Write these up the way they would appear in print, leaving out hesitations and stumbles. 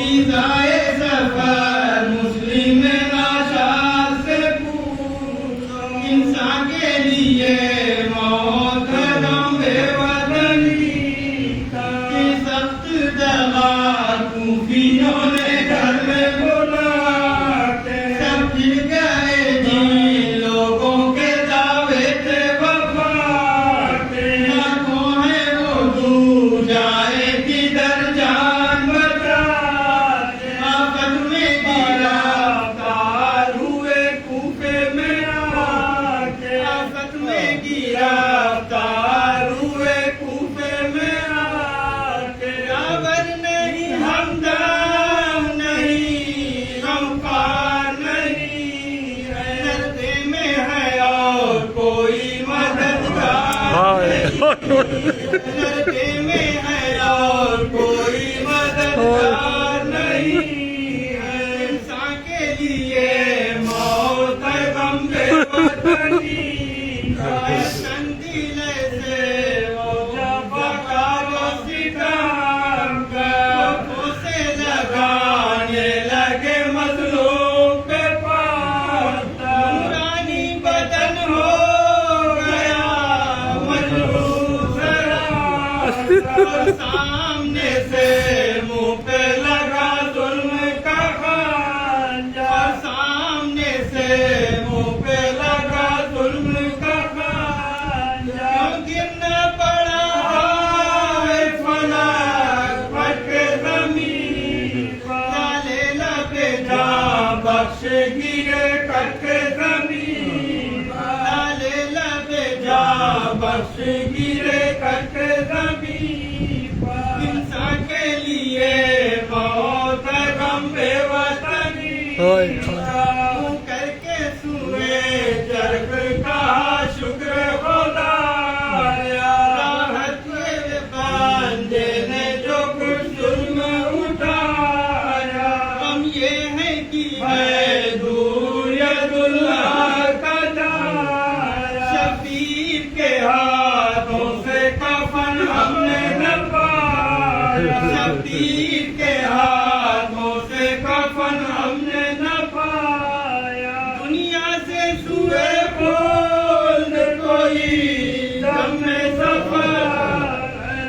ویزائے سفر مسلم ناشاد سے پوچھو، انسان کے لیے موت غم بے وطنی کی سخت جگہ کوفیوں نے گھر میں بلا کے سب گر گئے جی لوگوں کے دعوے تھے وفا کے، لاکھوں ہیں وہ دور جائے کدھر جان بچاتے، آفت میں گرفتار ہوئے کوفے میں آ کے، آفت میں گرفتار ہوئے کوفے میں آ کے، جابر نہیں ہمدم نہیں غمخوار نہیں، رستے میں ہے اور کوئی مددگار نہیں، رستے میں ہے اور کوئی مددگار نہیں، انسان کے لیے موت ہے غم بے وطنی کا، سنگیلے سے وہ جفاکار و ستم کا، ہاتھوں سے لگانے لگے مظلوم پہ پاتا، نورانی بدن ہو گیا مجروح ذرا، سامنے سے منہ پہ لگا ظلم کا خنجر، سامنے سے منہ پہ لگا ظلم کا خنجر، گرنا پڑا ہے فلک پھٹ کے زمین پر، ڈالے لبے جاں بخش گرے کٹ کے زمین پر، ڈالے لبے جاں بخش گرے کٹ کے زمین پر، انسان کے لیے موت ہے غم بے وطنی کا، کر کے سوئے چرخ کا شکر خدایا، راحت کے بندے نے جو کچھ ظلم اٹھایا، ہم یہ ہے کہ ہے دور ید اللہ کا جایا، شبیر کے ہاتھوں سے کفن ہم نے نہ پایا، شبیر کے ہاتھوں سے کفن ہم نے نہ پایا، دنیا سے سوئے بول کوئی دم سفر،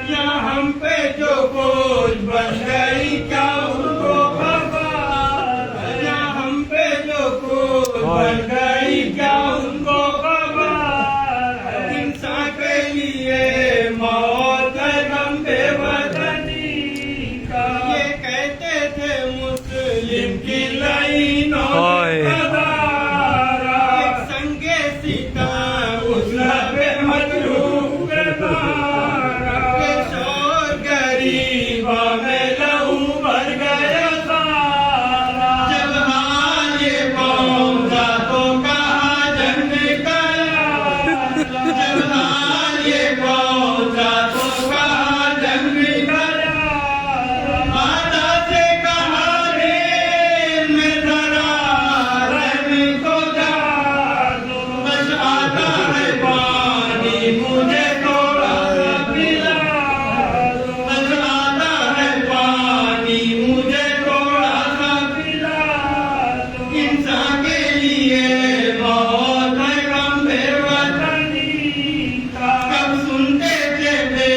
یا ہم پہ جو بوجھ بن گئی کیا ان کو خبر، یا ہم پہ جو بوجھ بن گئی کیا ان کو خبر، انسان کے لیے موت ہے غم بے وطنی کا، یہ کہتے تھے مسلم کی لائنوں میں قدارا، ایک سنگے ستم اس لب مجروح پہ مارا، کہ شور غریباں میں لہو بھر گیا سارا، جب حال یہ قوم کا تو کہاں جنگ گیا، جب حال یہ قوم کا تو کہاں جنگ گیا، آدھا سے کہا رے میں ذرا رحم کو جا دو، بس آدھا ہے پانی مجھے تھوڑا سا پلا دو، بس آدھا ہے پانی مجھے تھوڑا سا پلا دو، انسان کے لیے موت ہے غم بے وطنی کا، کب سنتے تھے بے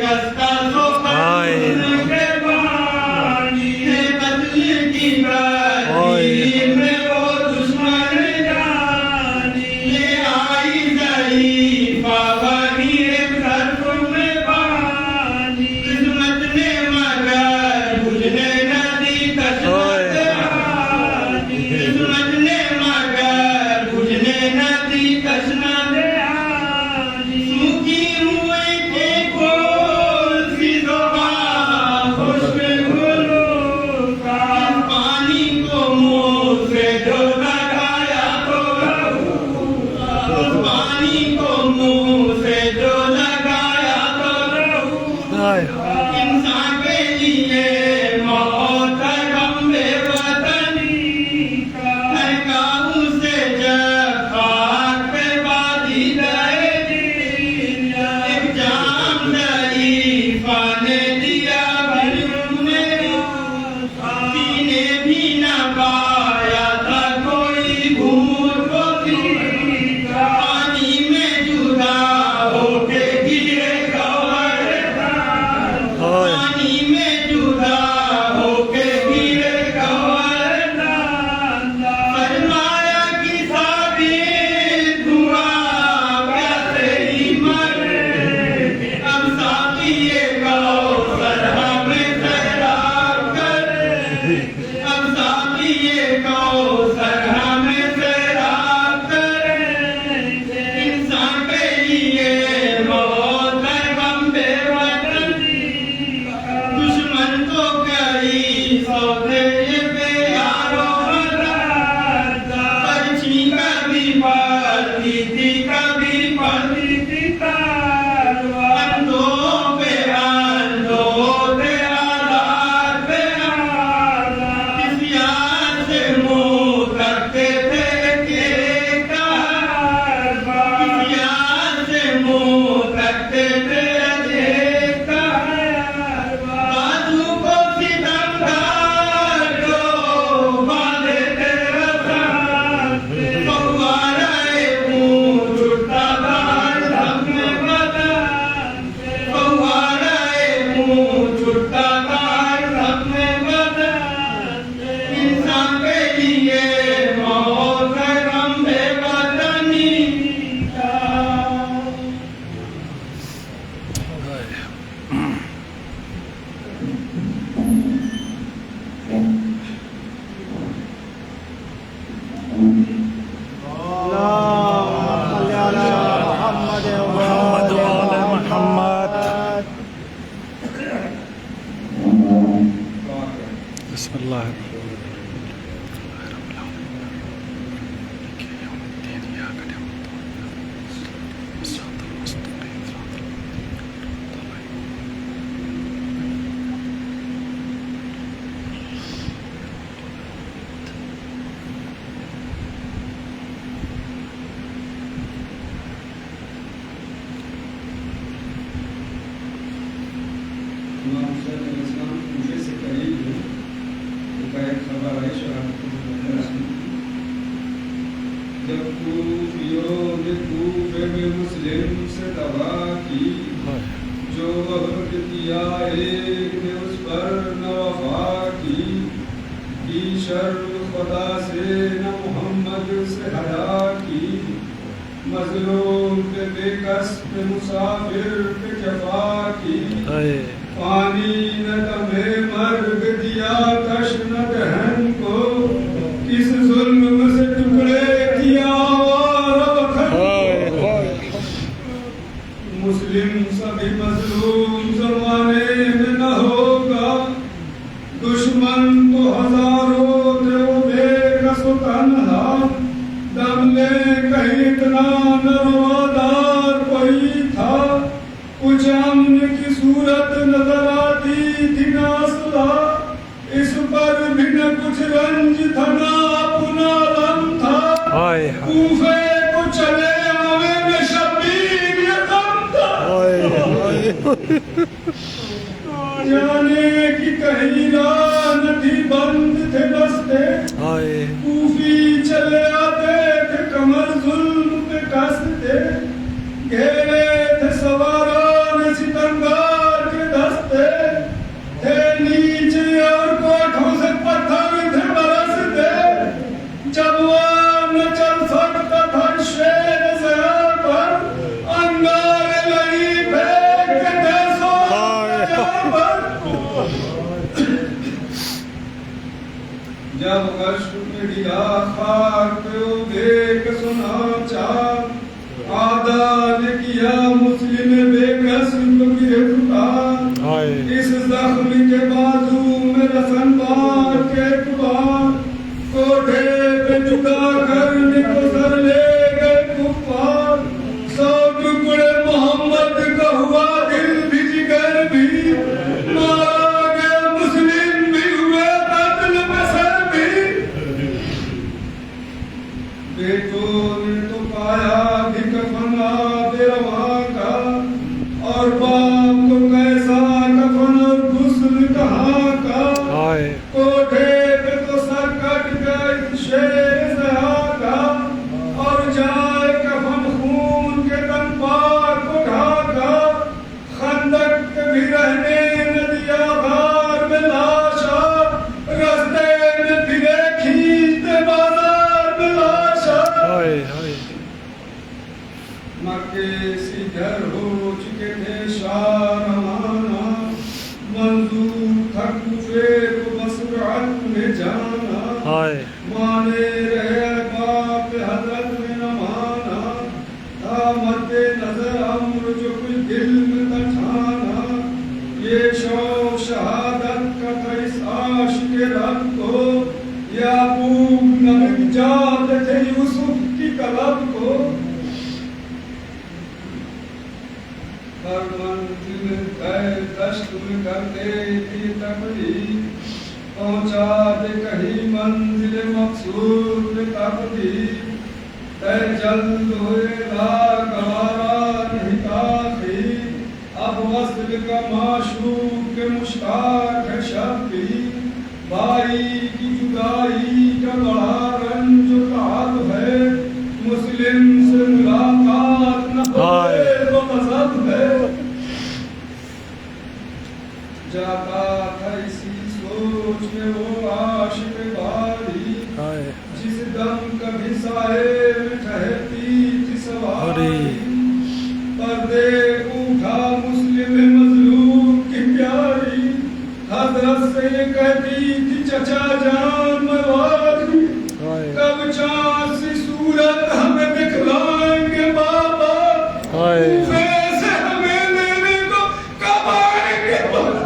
کس کا سخن کے بانی، بدل کی بردی میں وہ دشمن جانی، یہ آئی ضعیفہ بنی ایک ظرف میں بانی، قسمت نے مگر بجھنے نہ دی قسمت آنی، قسمت نے مگر بجھنے نہ دی قسمت آنی، سوکھی ہوئی تھی پھول سی زبان خشک گلوں کا، پانی کو منہ سے جو لگایا تو رہو، پانی کو منہ سے جو لگایا تو رہو، انسان کے لیے موت ہے غم بے وطنی کا، ہے کابو سے جب خاک پہ بادی لائے دیا، ایک جام ضعیفہ نے دیا بھی انہیں، بسم اللہ امام حسین علیہ السلام کوفے سے قریب ہیں. ایک خبر ہے جب کوفیوں نے کوفے میں مسلم سے دعا کی، جو عہد کیا ایک نے اس پر نہ وفا کی شرم خدا سے نہ محمد سے حیا کی، مظلوم پہ بے کس پہ مسافر پہ جفا کی، پانی نہ دمے مرگ دیا تشن دہن کو، کس ظلم سے ٹکڑے کیا مسلم سبھی مظلوم زمانے میں نہ ہوگا، دشمن تو ہزاروں تھے وہ بے کس و تنہا، دم لے کہیں اتنا نہ روادار کوئی تھا، کچھ امن کی صورت نظر آتی تھی نہ اصلاح، اس پر بھی نہ کچھ رنج تھا نہ اپنا غم تھا، کوفے کو چلے آوے میں شبیر یہ غم تھا، جانے کی کہیں راہ نہ تھی بند تھے بستے، کوفی چلے آتے تھے کمر ظلم پہ کستے، گھیرے تھے سواران ستمگار کے دستے، تھے نیچے اور کوٹھوں سے پتھر تھے برستے، جب وہاں نہ چل سکتا تھا شیر زہر پر، انگار لئی پھینک دے سو جہاں پر، جب غش میں گیا خاک پہ وہ بے کس سنا چاک، آدھا نے کیا مسلم بے کس کو گرفتار، اس زخم کے بازو میں رسن بار کے اعتبار، کوٹھے پہ جھکا کر نکسر لے گئے کفار، سو ٹکڑے محمد کا ہوا دل بھی جگر بھی، مارا گیا مسلم بھی ہوئے قتل میں سر بھی، بیٹوں نے تو پایا بھی کفن آب رواں کا، اور باپ کو کیسا کفن اور غسل کہاں کا، کوٹھے پہ تو سر کٹ گئے شیر زہا کا، اور جائے کفن خون کے تن پاک اٹھا کا، خندق کے بھی رہنے نہ دیا غار میں لاشا، رستے میں پھرے کھینچتے بازار میں لاشا، مکے سی گھر ہو چکے تھے شاہ رمانہ، منظور تھا کوفے کو مسرعت میں جانا، مانے رہے باپ حضرت میں نہ مانا، تھا مد نظر امر جو کچھ دل میں تھا ٹھانا، یہ شوق شہادت کا تھا اس عاشق رب کو، یعقوب نبی جاتے تھے یوسف کی طلب کو، ہر منزل طے دشت میں کرتے تھی تقدیر، پہنچاتے کہیں منزل مقصود میں تقدیر، طے جلد ہوئے ناگوارا نہیں تاخیر، اب وصل کا معشوق کے مشتاق ہے شبیر، بھائی کی جدائی کا بڑا رنج و تعب ہے، مسلم سے ملاقات نہ ہوئے تو مذہب ہے، جاتا تھا اسی سوچ میں وہ عاشق باری، جس دم کبھی سائے میں ٹھہرتی تھی سواری، پردے اٹھا مسلم مظلوم کی پیاری، حضرت سے یہ کہتی تھی چچا جان مواری، کب چاند سی صورت ہمیں دکھلائیں گے بابا، کوفے سے ہمیں لینے کو کب آئیں گے بابا،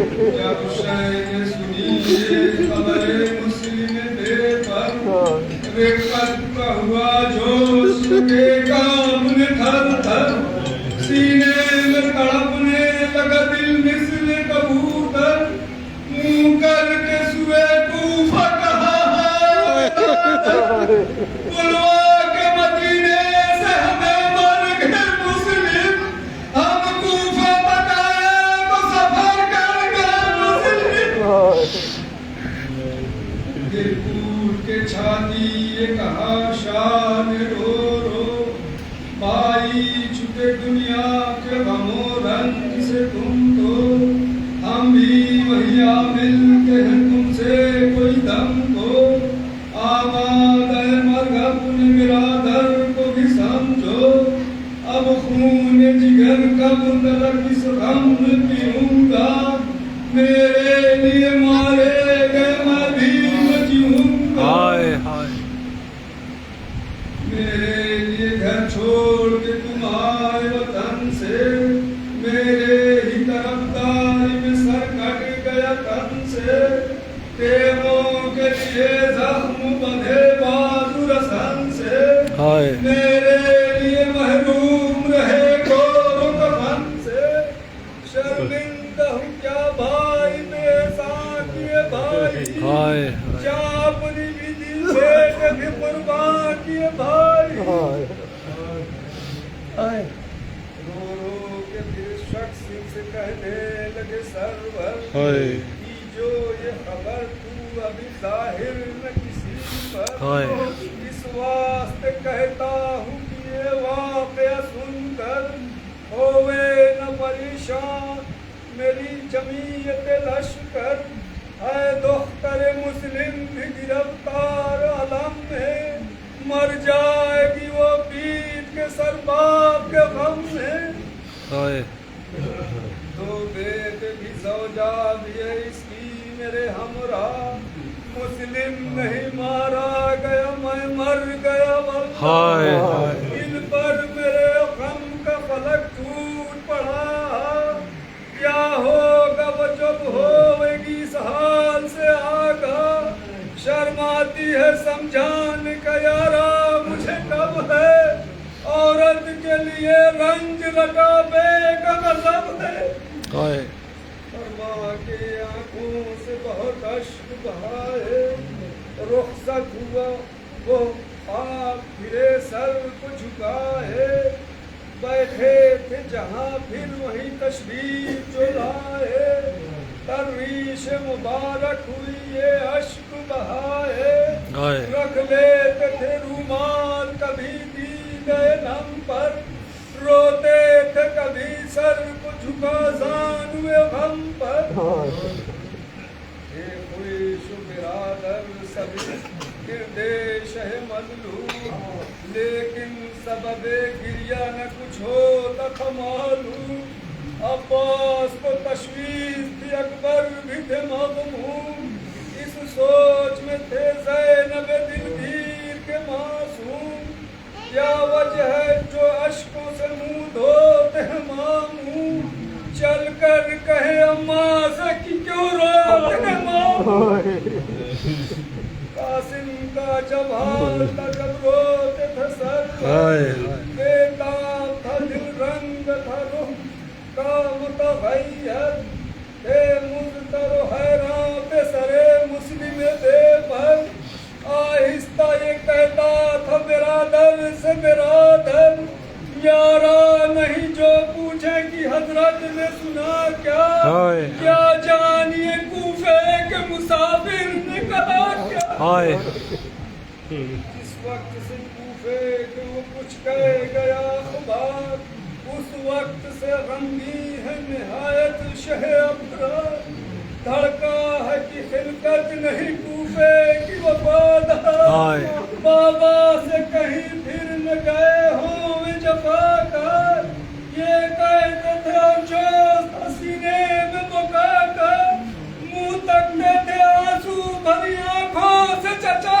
جب شے سنی یہ خبر مسلم بے پر رقت کا ہوا جوش کے کام نے تھر تھر سینے میں تڑپنے لگا دل مثل کبوتر منہ کر کے سوئے کوفہ کہا بلوا کے مدینے سے ہمیں مر گئے مسلم ہم کوفہ تک آئے تو سفر کر گئے مسلم دل ٹوٹ کے چھاتی یہ کہا شاہ نے رو رو بھائی چھپے دنیا کے غم و رنج سے تم تو ہم بھی وہی ملتے ہیں تم سے کوئی دم کو آباد ہے مرگ اپنے برادر کو بھی سمجھو اب خون جگر کا بندر کس غم میں پیوں گا میرے لیے مارے گئے میں بھی نہ جیوں گا میرے لیے گھر چھوڑ کے تم آئے وطن سے میرے ہی طرفداری میں سر کٹ گیا تن سے تیروں کے لیے زخم بندھے بازو رسن سے میرے لیے محروم رہے گور کفن سے شرمندہ ہوں کیا بھائی بے ساکیے بھائی کیا اپنی بھی دل سے بھی قربان کیے بھائی رو رو کے پھر شخص سے کہنے لگے سرور جو یہ خبر تو ابھی ظاہر نہ کسی پر اس واسطے کہتا ہوں کہ یہ واقعہ سن کر ہوئے نہ پریشان میری جمعیت لشکر اے دختر مسلم بھی گرفتار علم میں مر جائے گی وہ پیٹ کے سر باپ کے غم میں دو بیٹے بھی زوجہ بھی ہے اس کی میرے ہمراہ مسلم نہیں مارا گیا میں مر گیا واللہ ان پر میرے غم کا فلک ٹوٹ پڑا کیا ہوگا وہ جب ہوئے گی اس حال سے آگاہ شرم آتی ہے سمجھانے کا یارا مجھے کب ہے عورت کے لیے رنج لٹا بے کا غضب ہے فرما کے آنکھوں سے بہت اشک بہائے رخصت ہوا وہ آپ پھرے سر کو جھکائے بیٹھے تھے جہاں پھر وہی تشریف جو لائے ترویش مبارک ہوئی یہ اشک بہائے رکھ لیتے تھے رومال کبھی دیدے نم پر روتے تھے کبھی سر کو جھکا زانوے غم پر ایک ہوئی شو برادر سبھی گردش ہے مظلوم لیکن سبب گریہ نہ کچھ ہوتا تھا معلوم عباس کو تشویش تھی اکبر بھی تھے مغموم اس سوچ میں تھے زینب دلگیر کے معصوم کیا وجہ ہے جو اشکوں سے منہ دھوتے ہیں ماموں چل کر کہے اماں سے کہ کیوں روتے ہیں ماموں قاسم کا جب حال تھا جب روتے تھے سر بے تاب تھا دل رنگ تھا روح کا متغیر تھے مضطر و حیران پہ سرے مسلم بے پر آہستہ یہ کہتا تھا برادر سے برادر یارا نہیں جو پوچھے کہ حضرت نے سنا کیا جانیے کوفے کے مسافر نے کہا کیا جس وقت سے کوفے کے وہ کچھ کہہ گیا اخبار اس وقت سے غمگی ہے نہایت شہ ابرار دھڑکا ہے کہ خلقت نہیں کوفے کی وفادار بابا سے کہیں پھر نہ گئے ہوں جفا کر یہ کہتے تھے اور جو سینے میں بکا کر منہ تکتے تھے آنسو بھری آنکھوں سے چچا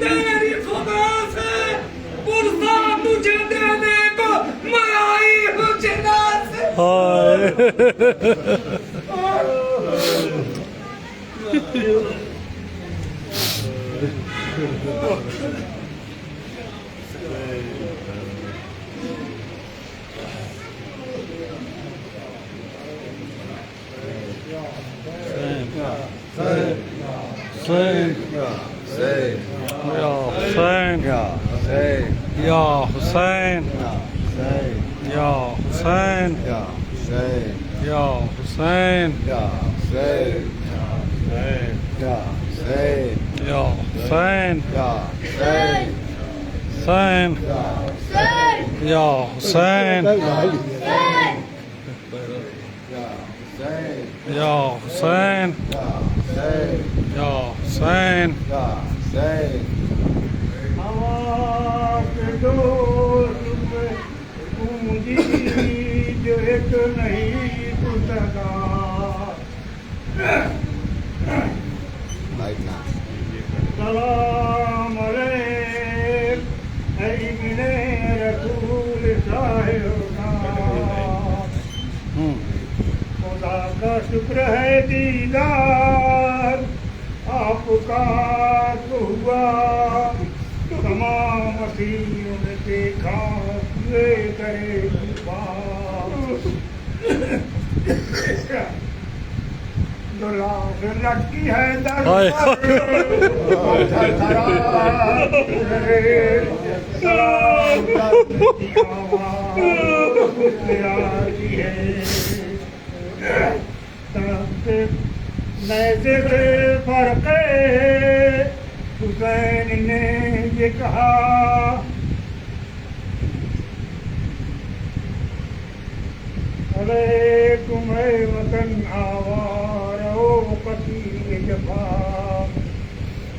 تیری خدا سے پرسا مجھے دینے کو میں آئی ہوں جنا سے حسین یا حسین یا حسین یا حسین یا حسین حسین یا حسین یا حسین یا حسین جو ایک نہیں پوچھتا سلام علیک اے ابن رسول صاحب خدا کا شکر ہے دیدار آپ کا ہوا تمام مسیحوں نے دیکھا یہ کرے لڑکی ہے نیزے سے فرق حسین نے یہ کہا علیکم اے وطن آوار او قتیل جفا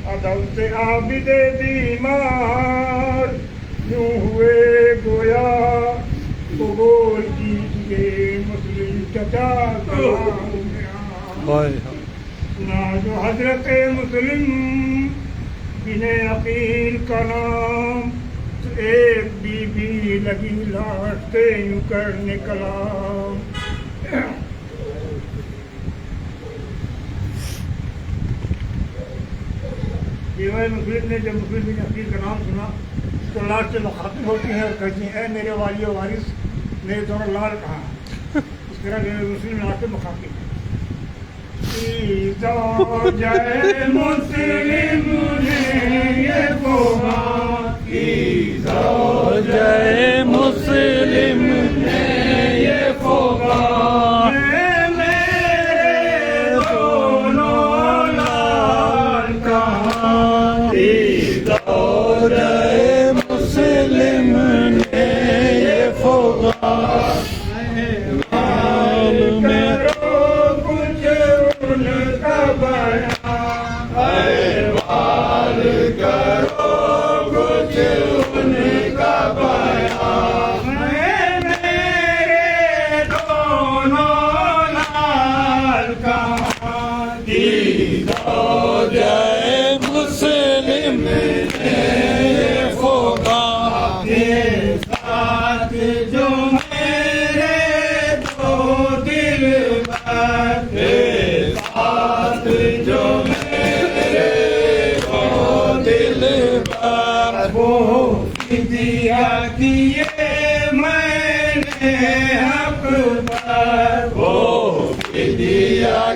ادب سے عابد بیمار یوں ہوئے گویا قبول کیجئے مسلم چچا نہ جو حضرت مسلم بن عقیل کا نام ایک بی بی لگی لاش سے یوں کر نکلا بیوہ مسلم نے جب مسلم بن عقیل کا نام سنا تو لاش سے مخاطب ہوتی ہیں اور کہتی ہیں اے میرے والی و وارث میرے دونوں لال کہاں اس طرح بیوہ مسلم لاش سے مخاطب جائے مسلم نے یہ بوما جائے مسلم نے یہ فوقا میرے دونوں لال کہاں جائے مسلم نے یہ فوقا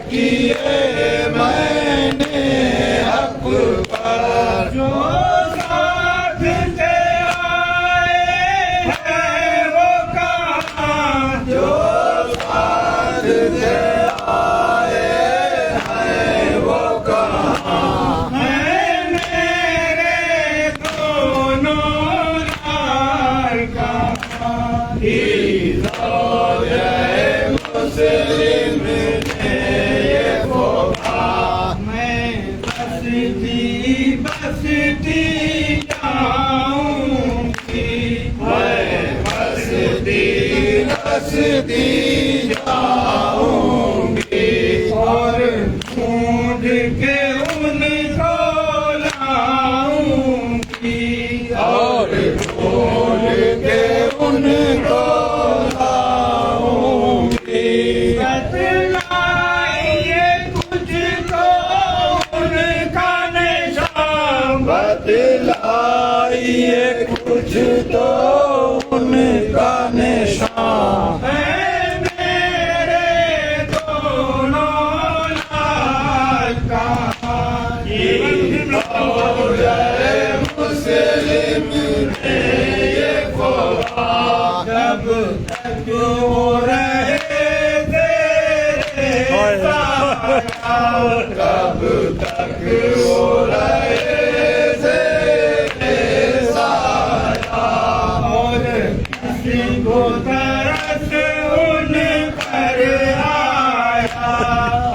کیے میں نے حق پر جو ساتھ سے آئے ہیں وہ کہاں جو ساتھ سے آئے ہیں وہ کہاں ہیں میرے دونوں لال کہاں مسلم بستی جاؤں گی میں بستی جاؤں گی اور ڈھونڈ کے ان کو لاؤں کچھ تو ان کا نشان ہے میرے دونوں لال کہاں کی مسلم نے یہ خواب جب تک وہ رہے تیرے سایہ کب تک وہ رہے تیرے سایہ اور کسی کو ترس ان پر آیا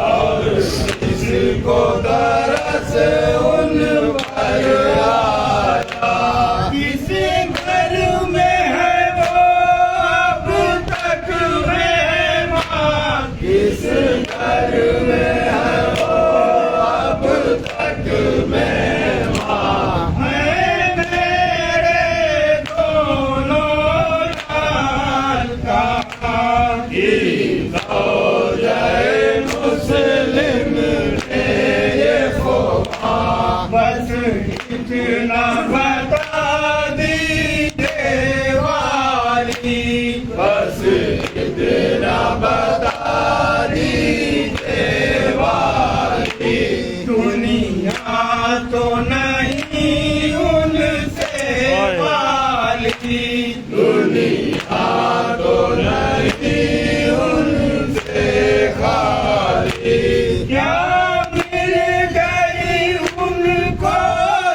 اور کسی کو ترس ان پر آیا کسی گھر میں ہے وہ اب تک مہمان کس گھر میں ہے وہ اب تک مہمان ہے میرے دونوں لال کہاں کی زوجہ مسلم نے یہ خواب بس اتنا بتا دیجیے والی بس اتنا بتا دیجیے والی دنیا تو نہیں ان سے والی دنیا تو نہیں ان سے خالی کیا مل گئی ان کو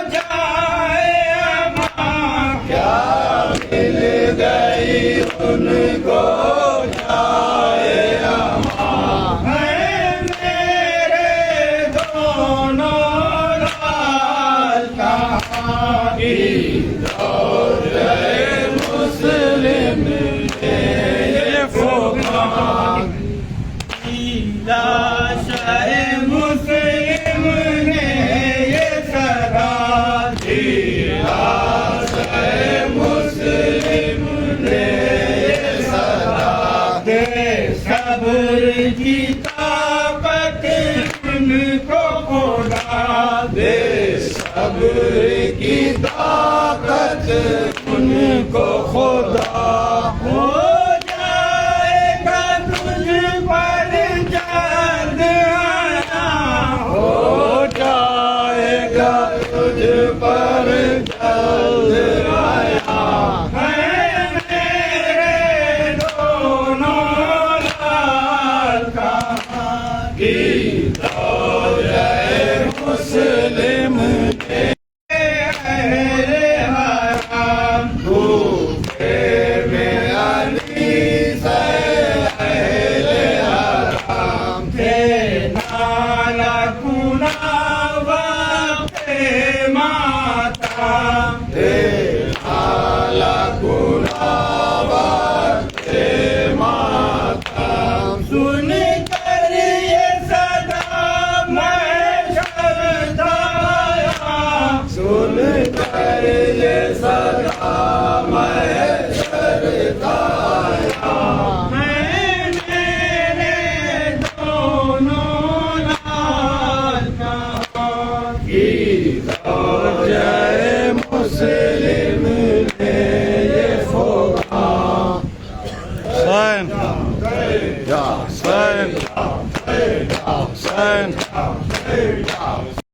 جائے اماں کیا مل گئی ان کو جائے اماں ہے میرے دونوں لال کہاں کی زوجہ مسلم نے یہ خواب لاشے مسلم نے یہ صدا دی لاشے مسلم نے یہ صدا دے صبر کی طاقت ان کو خدا دے صبر کی طاقت ان کو خدا ہو جائے گا تجھ پر جلد آیا ہو جائے گا تجھ پر جلد آیا ہے میرے دونوں لال کہاں کی زوجہ مسلم نے اہل حرام بھوکے میں علی سے اہل حرام تھے نالا کنا وقت ماتام تھے نالا کنا وقت ماتام سن کر یہ صدا میں شرطایا سن کر یہ صدا میں شرطایا میں میرے دونوں لال کہاں کی زوجہ مسلم نے یہ خواب حسین یا حسین حسین